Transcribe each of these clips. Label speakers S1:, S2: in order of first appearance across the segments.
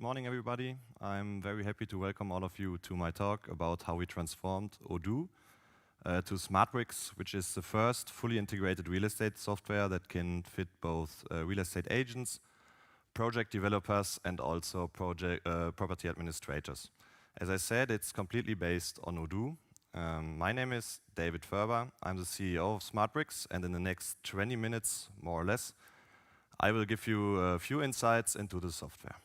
S1: morning, everybody. I'm very happy to welcome all of you to my talk about how we transformed Odoo to SmartBrix, which is the first fully integrated real estate software that can fit both real estate agents, project developers, and also property administrators. As I said, it's completely based on Odoo. My name is David Ferber. I'm the CEO of SmartBrix, and in the next 20 minutes, more or less, I will give you a few insights into the software.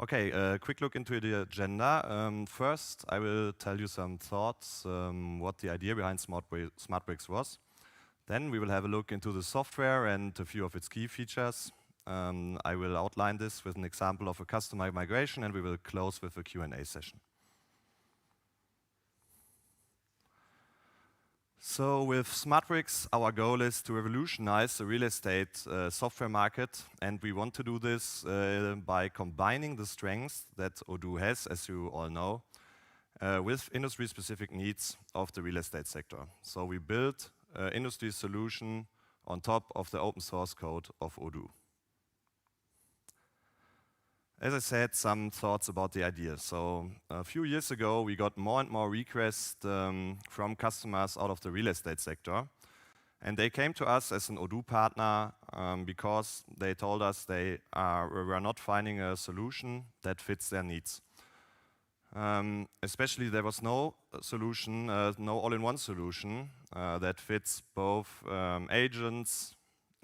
S1: Okay, a quick look into the agenda. First, I will tell you some thoughts, what the idea behind SmartBrix was. Then we will have a look into the software and a few of its key features. I will outline this with an example of a customer migration, and we will close with a Q&A session. So with SmartBrix, our goal is to revolutionize the real estate software market, and we want to do this by combining the strengths that Odoo has, as you all know, with industry-specific needs of the real estate sector. So we built an industry solution on top of the open source code of Odoo. As I said, some thoughts about the idea. So a few years ago, we got more and more requests from customers out of the real estate sector. And they came to us as an Odoo partner because they told us they were not finding a solution that fits their needs. Especially there was no solution, no all-in-one solution that fits both agents,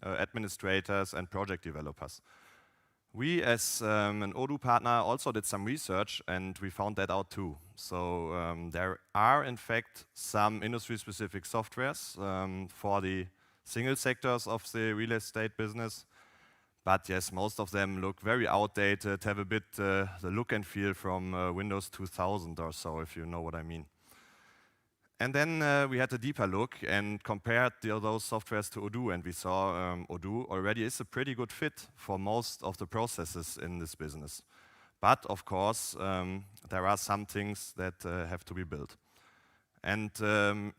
S1: administrators, and project developers. We, as an Odoo partner, also did some research, and we found that out too. So there are, in fact, some industry-specific softwares for the single sectors of the real estate business. But yes, most of them look very outdated, have a bit the look and feel from Windows 2000 or so, if you know what I mean. And then we had a deeper look and compared those softwares to Odoo, and we saw Odoo already is a pretty good fit for most of the processes in this business. But of course, there are some things that have to be built. And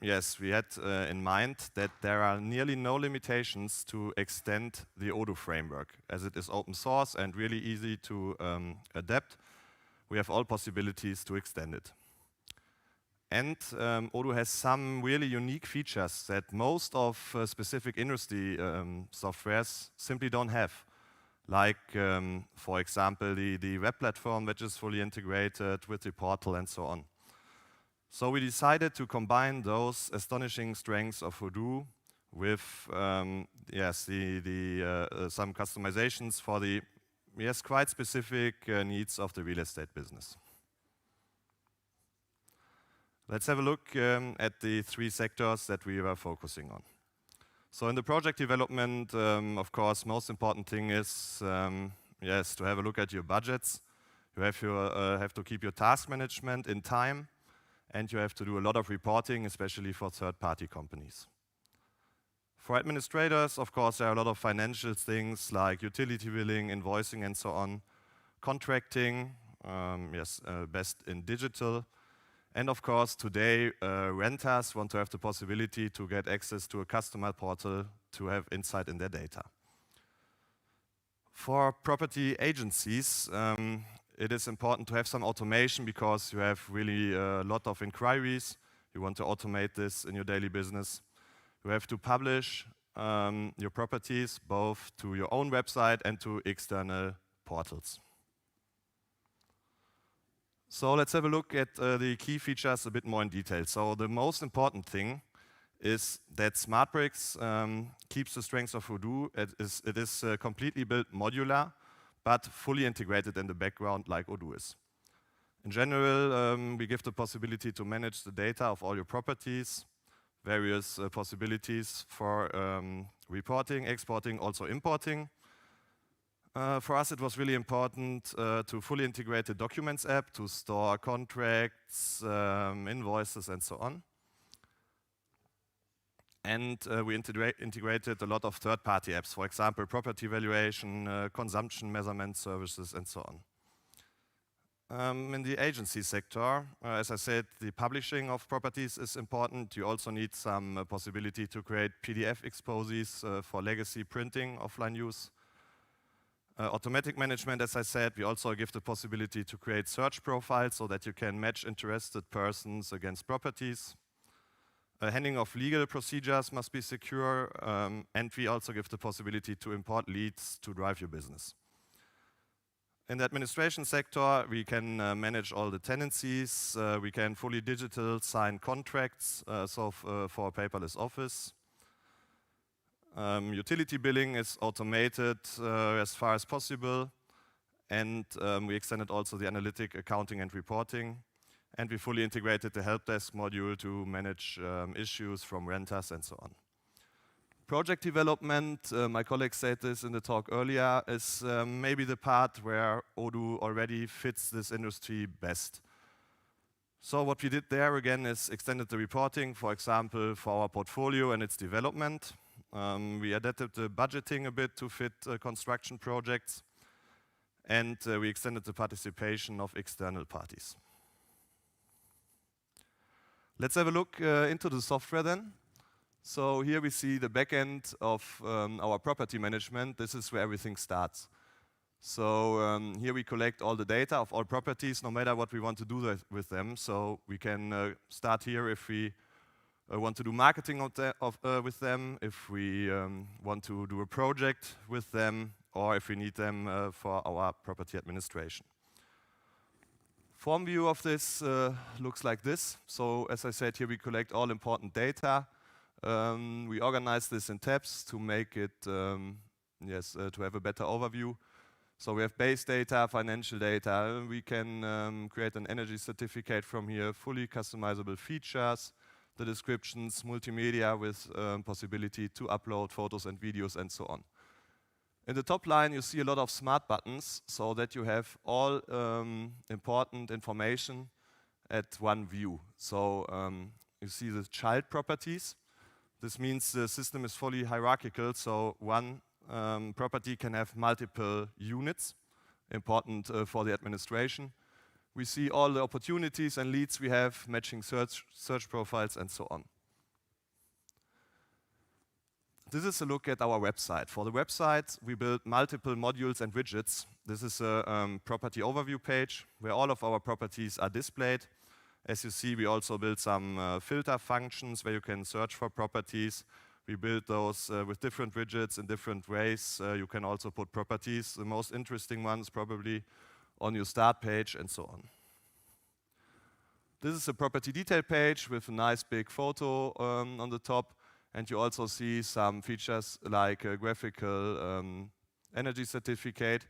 S1: yes, we had in mind that there are nearly no limitations to extend the Odoo framework, as it is open source and really easy to adapt. We have all possibilities to extend it. And Odoo has some really unique features that most of specific industry softwares simply don't have. Like, for example, the web platform, which is fully integrated with the portal and so on. So we decided to combine those astonishing strengths of Odoo with some customizations for the quite specific needs of the real estate business. Let's have a look at the three sectors that we were focusing on. So in the project development, of course, most important thing is to have a look at your budgets. You have to keep your task management in time, and you have to do a lot of reporting, especially for third-party companies. For administrators, of course, there are a lot of financial things like utility billing, invoicing, and so on. Contracting, best in digital. And of course, today, renters want to have the possibility to get access to a customer portal to have insight in their data. For property agencies, it is important to have some automation because you have really a lot of inquiries. You want to automate this in your daily business. You have to publish your properties both to your own website and to external portals. So let's have a look at the key features a bit more in detail. So the most important thing is that SmartBrix keeps the strengths of Odoo. It is completely built modular, but fully integrated in the background like Odoo is. In general, we give the possibility to manage the data of all your properties, various possibilities for reporting, exporting, also importing. For us, it was really important to fully integrate the Documents app to store contracts, invoices, and so on. And we integrated a lot of third-party apps, for example, property valuation, consumption measurement services, and so on. In the agency sector, as I said, the publishing of properties is important. You also need some possibility to create PDF exposes for legacy printing, offline use. Automatic management, as I said, we also give the possibility to create search profiles so that you can match interested persons against properties. Handling of legal procedures must be secure, and we also give the possibility to import leads to drive your business. In the administration sector, we can manage all the tenancies. We can fully digital sign contracts, for a paperless office. Utility billing is automated as far as possible, and we extended also the analytic accounting and reporting, and we fully integrated the help desk module to manage issues from renters and so on. Project development, my colleague said this in the talk earlier, is maybe the part where Odoo already fits this industry best. So what we did there again is extended the reporting, for example, for our portfolio and its development. We adapted the budgeting a bit to fit construction projects, and we extended the participation of external parties. Let's have a look into the software then. So here we see the back end of our property management. This is where everything starts. So here we collect all the data of all properties, no matter what we want to do with them. So we can start here if we want to do marketing with them, if we want to do a project with them, or if we need them for our property administration. Form view of this looks like this. So as I said, here we collect all important data. We organize this in tabs to make it, to have a better overview. So we have base data, financial data. We can create an energy certificate from here, fully customizable features, the descriptions, multimedia with possibility to upload photos and videos and so on. In the top line, you see a lot of smart buttons so that you have all important information at one view. So you see the child properties. This means the system is fully hierarchical, so one property can have multiple units, important for the administration. We see all the opportunities and leads we have, matching search profiles and so on. This is a look at our website. For the website, we built multiple modules and widgets. This is a property overview page where all of our properties are displayed. As you see, we also built some filter functions where you can search for properties. We built those with different widgets in different ways. You can also put properties, the most interesting ones probably, on your start page and so on. This is a property detail page with a nice big photo on the top. And you also see some features like a graphical energy certificate,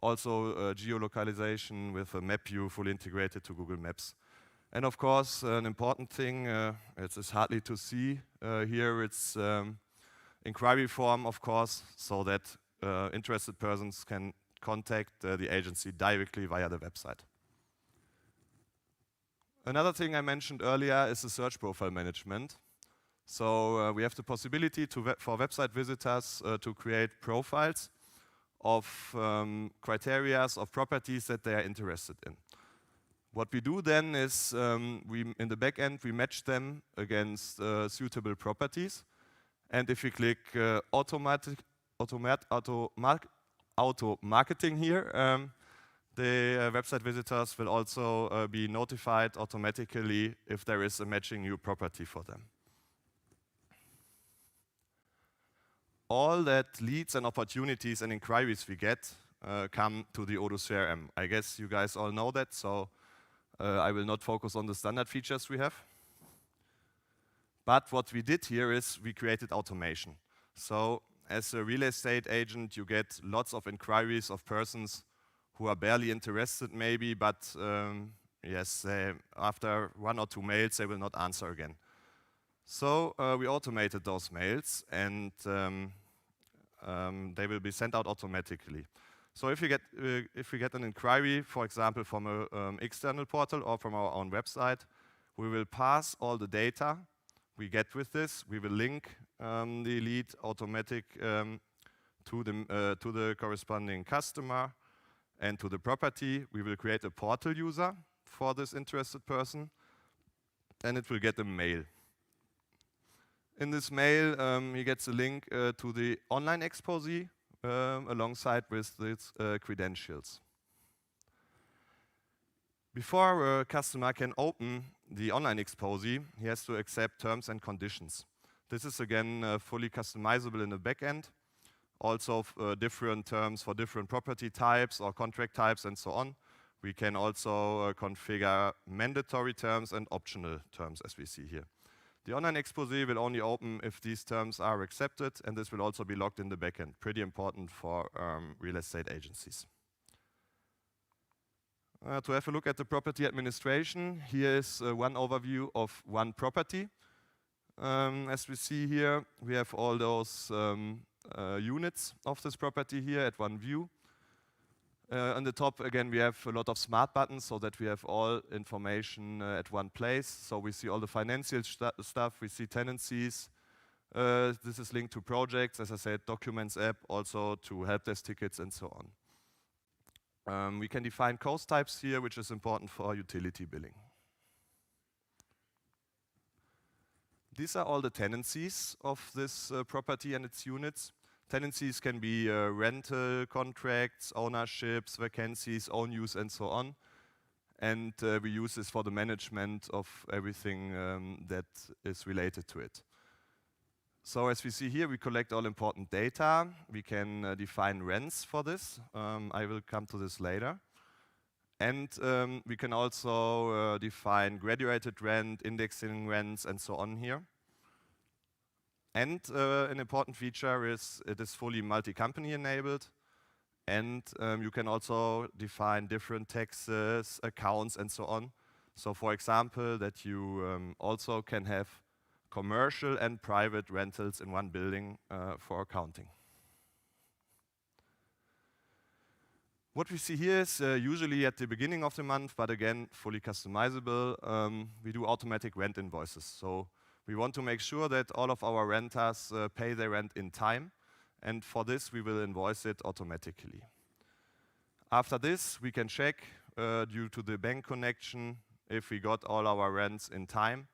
S1: also geolocalization with a map view fully integrated to Google Maps. And of course, an important thing, it's hardly to see here, it's inquiry form, of course, so that interested persons can contact the agency directly via the website. Another thing I mentioned earlier is the search profile management. So we have the possibility for website visitors to create profiles of criteria of properties that they are interested in. What we do then is, in the back end, we match them against suitable properties. And if we click auto marketing here, the website visitors will also be notified automatically if there is a matching new property for them. All that leads and opportunities and inquiries we get come to the Odoo CRM. I guess you guys all know that, so I will not focus on the standard features we have. But what we did here is we created automation. So as a real estate agent, you get lots of inquiries of persons who are barely interested maybe, but after 1 or 2 mails, they will not answer again. So we automated those mails, and they will be sent out automatically. So if we get an inquiry, for example, from an external portal or from our own website, we will pass all the data we get with this. We will link the lead automatic to the corresponding customer, And to the property, we will create a portal user for this interested person, and it will get a mail. In this mail, he gets a link to the online exposé alongside with its credentials. Before a customer can open the online exposé, he has to accept terms and conditions. This is again fully customizable in the backend. Also different terms for different property types or contract types and so on. We can also configure mandatory terms and optional terms as we see here. The online exposé will only open if these terms are accepted, and this will also be logged in the backend. Pretty important for real estate agencies. To have a look at the property administration, here is one overview of one property. As we see here, we have all those units of this property here at one view. On the top, again, we have a lot of smart buttons so that we have all information at one place. So we see all the financial stuff, we see tenancies. This is linked to projects, as I said, documents app, also to help desk tickets and so on. We can define cost types here, which is important for utility billing. These are all the tenancies of this property and its units. Tenancies can be rental contracts, ownerships, vacancies, own use, and so on. And we use this for the management of everything that is related to it. So as we see here, we collect all important data. We can define rents for this. I will come to this later. And we can also define graduated rent, indexing rents, and so on here. And an important feature is it is fully multi-company enabled. And you can also define different taxes, accounts, and so on. So for example, that you also can have commercial and private rentals in one building for accounting. What we see here is usually at the beginning of the month, but again, fully customizable. We do automatic rent invoices. So we want to make sure that all of our renters pay their rent in time. And for this, we will invoice it automatically. After this, we can check, due to the bank connection, if we got all our rents in time,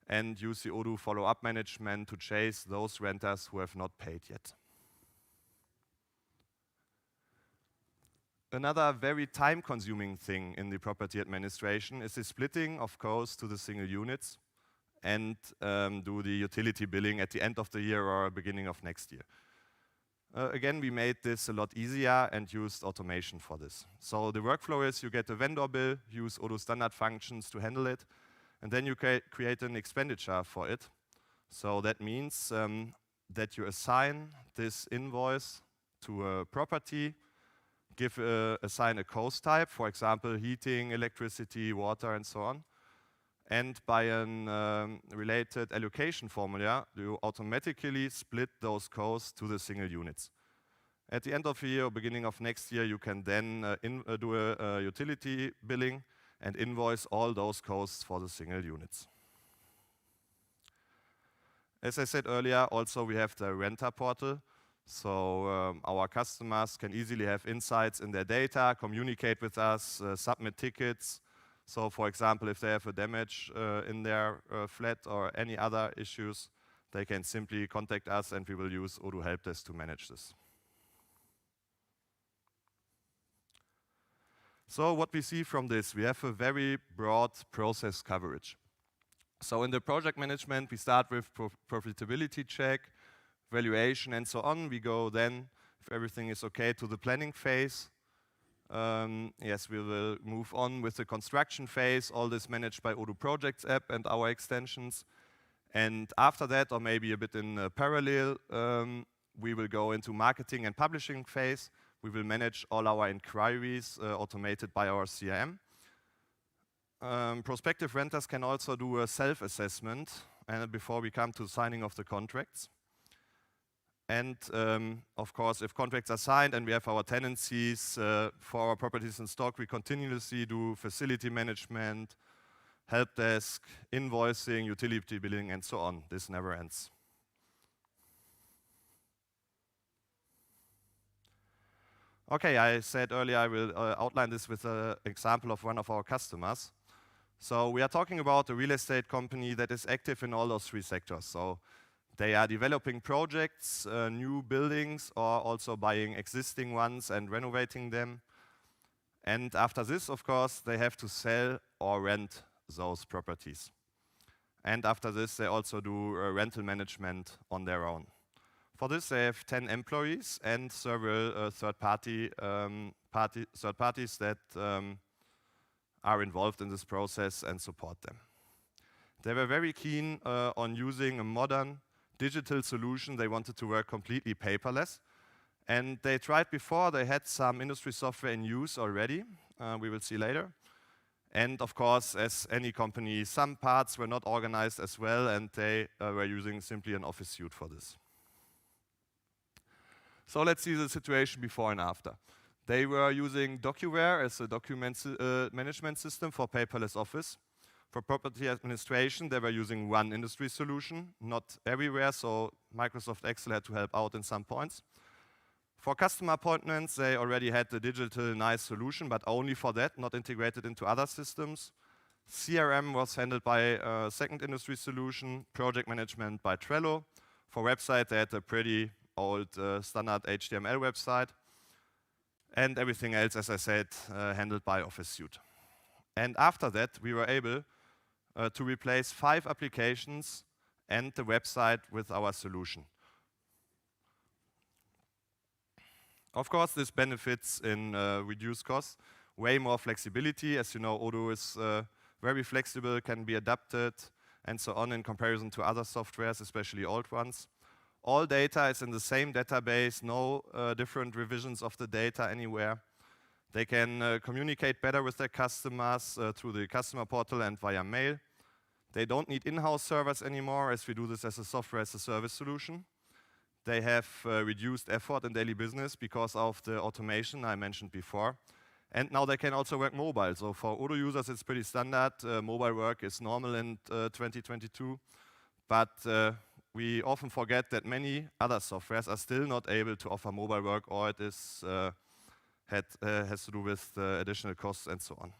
S1: and use the Odoo follow-up management to chase those renters who have not paid yet. Another very time-consuming thing in the property administration is the splitting of costs to the single units and do the utility billing at the end of the year or beginning of next year. Again, we made this a lot easier and used automation for this. So the workflow is you get a vendor bill, use Odoo standard functions to handle it, and then you create an expenditure for it. So that means that you assign this invoice to a property, assign a cost type, for example, heating, electricity, water, and so on. And by a related allocation formula, you automatically split those costs to the single units. At the end of the year or beginning of next year, you can then do a utility billing and invoice all those costs for the single units. As I said earlier, also we have the renter portal. So our customers can easily have insights in their data, communicate with us, submit tickets. So for example, if they have a damage in their flat or any other issues, they can simply contact us and we will use Odoo Help Desk to manage this. So what we see from this, we have a very broad process coverage. So in the project management, we start with profitability check, valuation, and so on. We go then, if everything is okay, to the planning phase. Yes, we will move on with the construction phase, all this managed by Odoo Projects app and our extensions. And after that, or maybe a bit in parallel, we will go into marketing and publishing phase. We will manage all our inquiries automated by our CRM. Prospective renters can also do a self-assessment before we come to signing of the contracts. And of course, if contracts are signed and we have our tenancies for our properties in stock, we continuously do facility management, help desk, invoicing, utility billing, and so on. This never ends. Okay, I said earlier I will outline this with an example of one of our customers. So we are talking about a real estate company that is active in all those three sectors. So they are developing projects, new buildings, or also buying existing ones and renovating them. And after this, of course, they have to sell or rent those properties. And after this, they also do rental management on their own. For this, they have 10 employees and several third parties that are involved in this process and support them. They were very keen on using a modern digital solution. They wanted to work completely paperless. And they tried before. They had some industry software in use already. We will see later. And of course, as any company, some parts were not organized as well, and they were using simply an Office suite for this. So let's see the situation before and after. They were using DocuWare as a document management system for paperless Office. For property administration, they were using one industry solution, not everywhere, so Microsoft Excel had to help out in some points. For customer appointments, they already had the digital nice solution, but only for that, not integrated into other systems. CRM was handled by a second industry solution, project management by Trello. For website, they had a pretty old standard HTML website. And everything else, as I said, handled by Office suite. And after that, we were able to replace 5 applications and the website with our solution. Of course, this benefits in reduced costs, way more flexibility. As you know, Odoo is very flexible, can be adapted, and so on in comparison to other softwares, especially old ones. All data is in the same database, no different revisions of the data anywhere. They can communicate better with their customers through the customer portal and via mail. They don't need in-house servers anymore, as we do this as a software as a service solution. They have reduced effort in daily business because of the automation I mentioned before. And now they can also work mobile. So for Odoo users, it's pretty standard. Mobile work is normal in 2022. But we often forget that many other softwares are still not able to offer mobile work, or it is, has to do with additional costs and so on.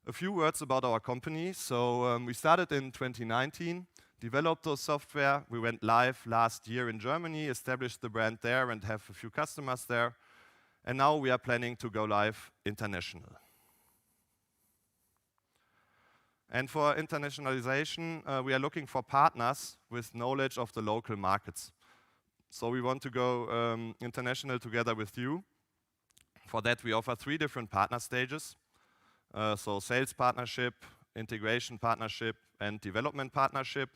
S1: A few words about our company. So we started in 2019. Developed those software. We went live last year in Germany, established the brand there and have a few customers there. And now we are planning to go live international. And for internationalization, we are looking for partners with knowledge of the local markets. So we want to go international together with you. For that, we offer 3 different partner stages. So sales partnership, integration partnership, and development partnership.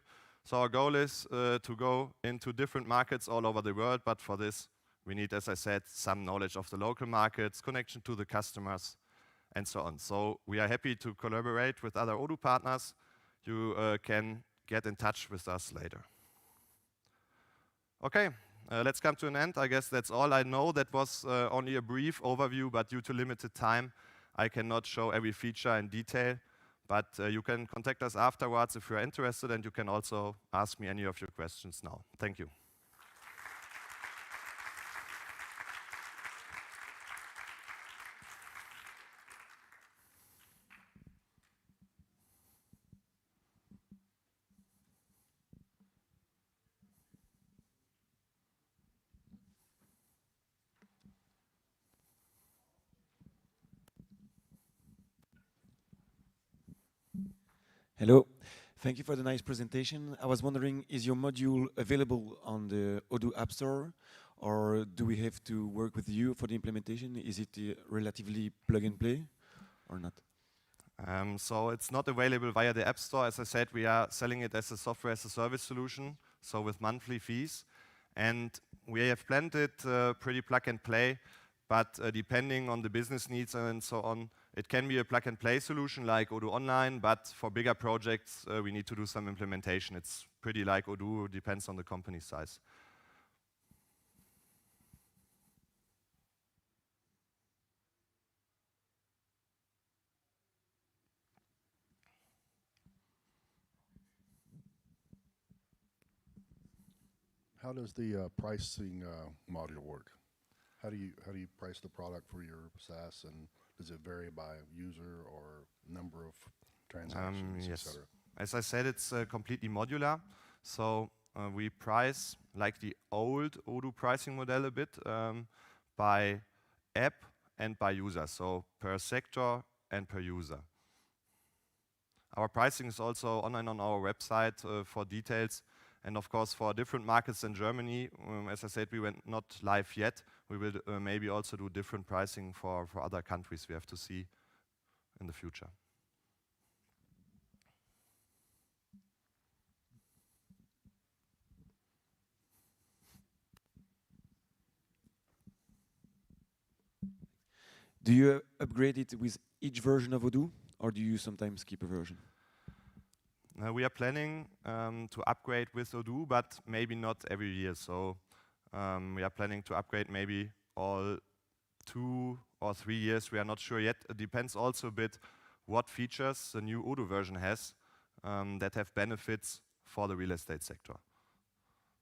S1: So our goal is to go into different markets all over the world, but for this we need, as I said, some knowledge of the local markets, connection to the customers, and so on. So we are happy to collaborate with other Odoo partners. You can get in touch with us later. Okay, let's come to an end. I guess that's all I know. That was only a brief overview, but due to limited time, I cannot show every feature in detail. But you can contact us afterwards if you're interested, and you can also ask me any of your questions now. Thank you.
S2: Hello. Thank you for the nice presentation. I was wondering, is your module available on the Odoo App Store, or do we have to work with you for the implementation? Is it relatively plug and play or not?
S1: So it's not available via the App Store. As I said, we are selling it as a software as a service solution, so with monthly fees. And we have planned it pretty plug and play, but depending on the business needs and so on, it can be a plug and play solution like Odoo Online, but for bigger projects, we need to do some implementation. It's pretty like Odoo, depends on the company size.
S3: How does the pricing module work? how do you price the product for your SaaS, and does it vary by user or number of transactions,
S1: Yes.
S3: etc.?
S1: As I said, it's completely modular. So we price like the old Odoo pricing model a bit by app and by user, so per sector and per user. Our pricing is also online on our website for details. And of course, for different markets in Germany, as I said, we went not live yet. We will maybe also do different pricing for other countries. We have to see in the future.
S2: Do you upgrade it with each version of Odoo, or do you sometimes keep a version?
S1: We are planning to upgrade with Odoo, but maybe not every year. So we are planning to upgrade maybe all 2 or 3 years. We are not sure yet. It depends also a bit what features the new Odoo version has that have benefits for the real estate sector.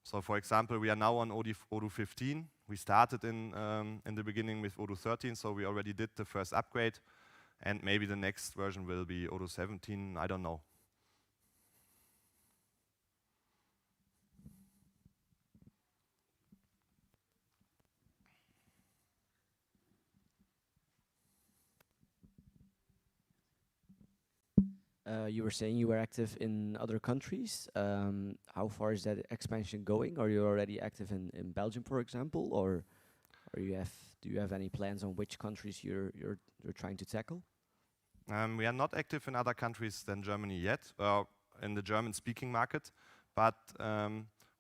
S1: So for example, we are now on Odoo 15. We started in the beginning with Odoo 13, so we already did the first upgrade. And maybe the next version will be Odoo 17, I don't know.
S4: You were saying you were active in other countries. How far is that expansion going? Are you already active in Belgium, for example, or do you have any plans on which countries you're trying to tackle?
S1: We are not active in other countries than Germany yet, in the German-speaking market, but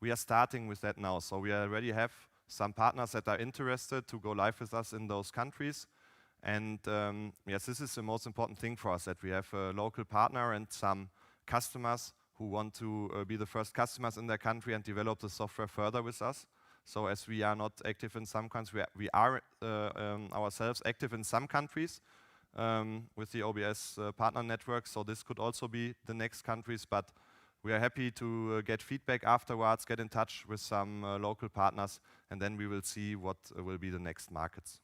S1: we are starting with that now. So we already have some partners that are interested to go live with us in those countries. And yes, this is the most important thing for us, that we have a local partner and some customers who want to be the first customers in their country and develop the software further with us. So as we are not active in some countries, we are ourselves active in some countries with the OBS partner network. So this could also be the next countries, but we are happy to get feedback afterwards, get in touch with some local partners, and then we will see what will be the next markets.